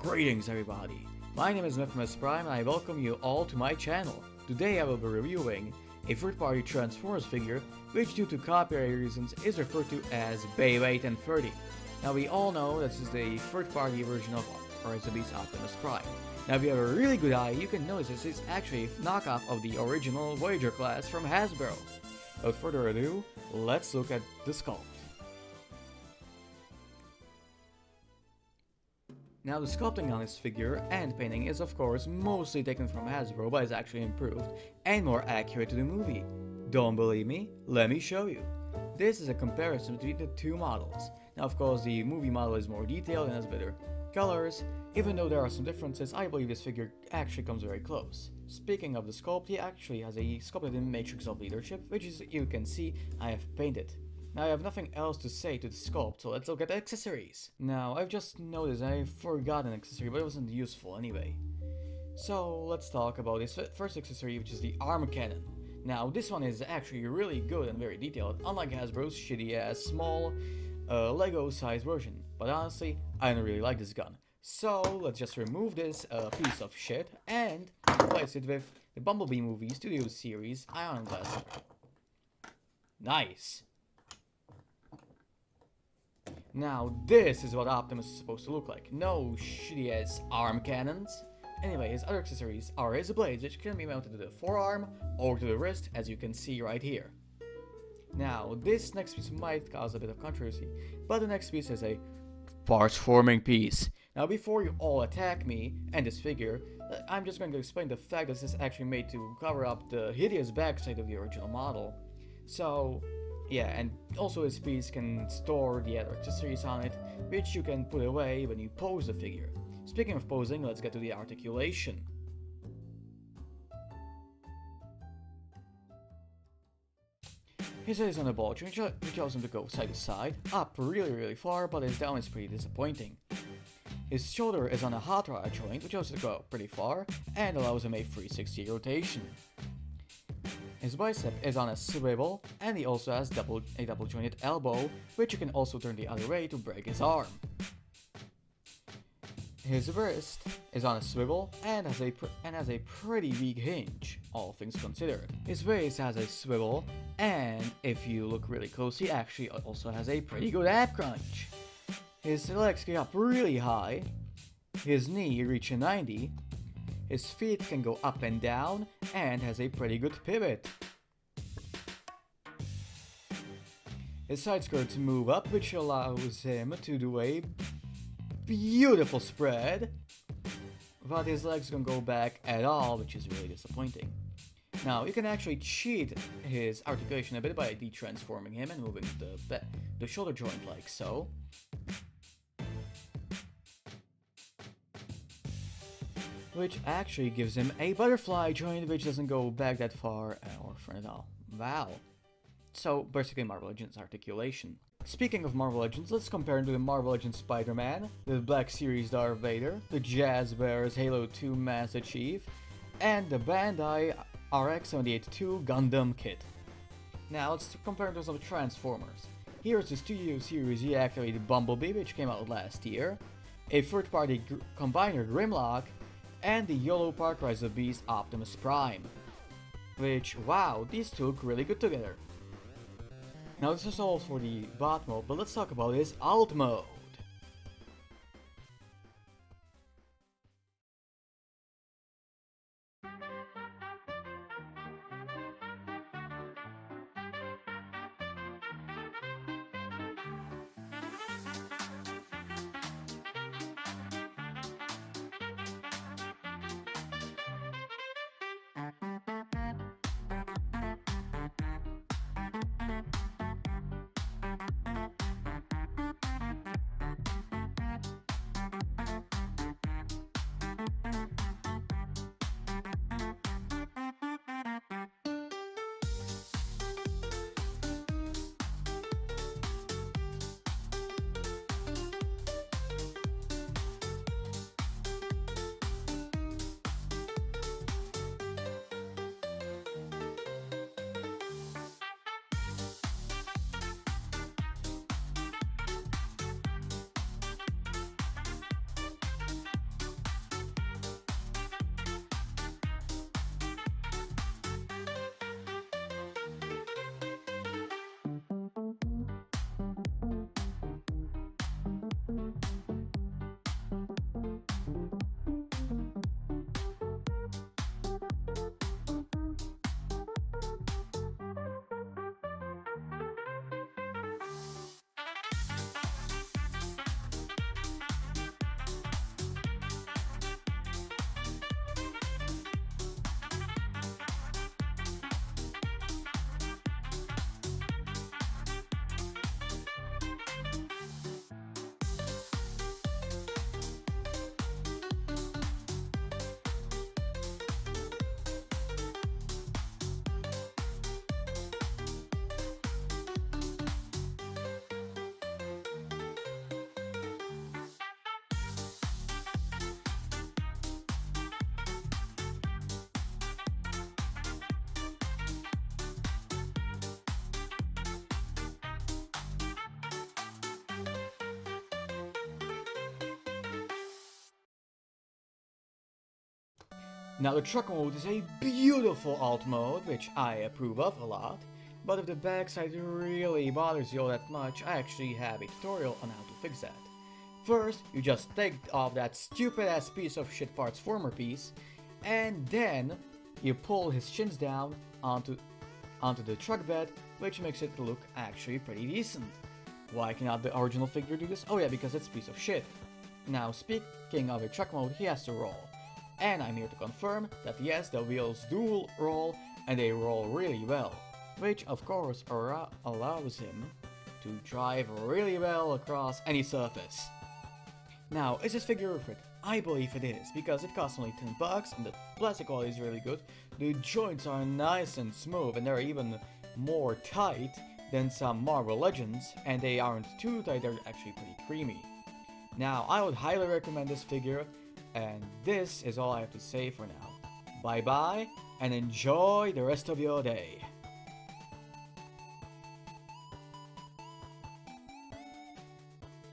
Greetings everybody, my name is Optimus Prime and I welcome you all to my channel. Today I will be reviewing a third-party Transformers figure which due to copyright reasons is referred to as Bayweight and 30. Now we all know this is the third-party version of ROTB's Optimus Prime. Now if you have a really good eye, you can notice this is actually a knockoff of the original Voyager class from Hasbro. Without further ado, let's look at the sculpt. Now the sculpting on this figure and painting is of course mostly taken from Hasbro, but is actually improved and more accurate to the movie. Don't believe me? Let me show you. This is a comparison between the two models. Now of course the movie model is more detailed and has better colors. Even though there are some differences, I believe this figure actually comes very close. Speaking of the sculpt, he actually has a sculpted in matrix of leadership, which is, you can see, I have painted. Now I have nothing else to say to the sculpt, so let's look at the accessories. Now I've just noticed I forgot an accessory, but it wasn't useful anyway. So let's talk about this first accessory, which is the arm cannon. Now this one is actually really good and very detailed, unlike Hasbro's shitty ass small Lego size version. But honestly, I don't really like this gun. So let's just remove this piece of shit and replace it with the Bumblebee Movie Studio Series Ion Blaster. Nice! Now this is what Optimus is supposed to look like. No shitty ass arm cannons. Anyway, his other accessories are his blades, which can be mounted to the forearm or to the wrist, as you can see right here. Now this next piece might cause a bit of controversy, but the next piece is a parts forming piece. Now before you all attack me and this figure, I'm just going to explain the fact that this is actually made to cover up the hideous backside of the original model. So yeah, and also this piece can store the other accessories on it, which you can put away when you pose the figure. Speaking of posing, let's get to the articulation. His head is on a ball joint, which allows him to go side to side, up really far, but his down is pretty disappointing. His shoulder is on a hot rod joint, which allows him to go pretty far, and allows him a 360 rotation. His bicep is on a swivel, and he also has a double jointed elbow, which you can also turn the other way to break his arm. His wrist is on a swivel and has a pretty weak hinge, all things considered. His waist has a swivel, and if you look really close, he actually also has a pretty good ab crunch. His legs get up really high, his knee reaches 90, his feet can go up and down, and has a pretty good pivot. His side skirts move up, which allows him to do a beautiful spread, but his legs don't go back at all, which is really disappointing. Now, you can actually cheat his articulation a bit by de-transforming him and moving the shoulder joint like so. Which actually gives him a butterfly joint, which doesn't go back that far or front at all. Wow. So, basically Marvel Legends articulation. Speaking of Marvel Legends, let's compare him to the Marvel Legends Spider-Man, the Black Series Darth Vader, the Jazz Bears Halo 2 Master Chief, and the Bandai RX-78-2 Gundam Kit. Now let's compare him to some Transformers. Here's the Studio Series reactivated Bumblebee, which came out last year, a third-party combiner Grimlock, and the YOLO Park Rise of Beast Optimus Prime. Which, wow, these two look really good together. Now this is all for the bot mode, but let's talk about his alt mode. Now the truck mode is a beautiful alt mode, which I approve of a lot, but if the backside really bothers you all that much, I actually have a tutorial on how to fix that. First, you just take off that stupid ass piece of shit parts former piece, and then you pull his shins down onto the truck bed, which makes it look actually pretty decent. Why cannot the original figure do this? Oh yeah, because it's a piece of shit. Now speaking of a truck mode, he has to roll. And I'm here to confirm that yes, the wheels do roll, and they roll really well, which of course allows him to drive really well across any surface. Now, is this figure worth it? I believe it is, because it costs only $10 and the plastic quality is really good, the joints are nice and smooth and they're even more tight than some Marvel Legends, and they aren't too tight, they're actually pretty creamy. Now, I would highly recommend this figure. And this is all I have to say for now. Bye bye, and enjoy the rest of your day.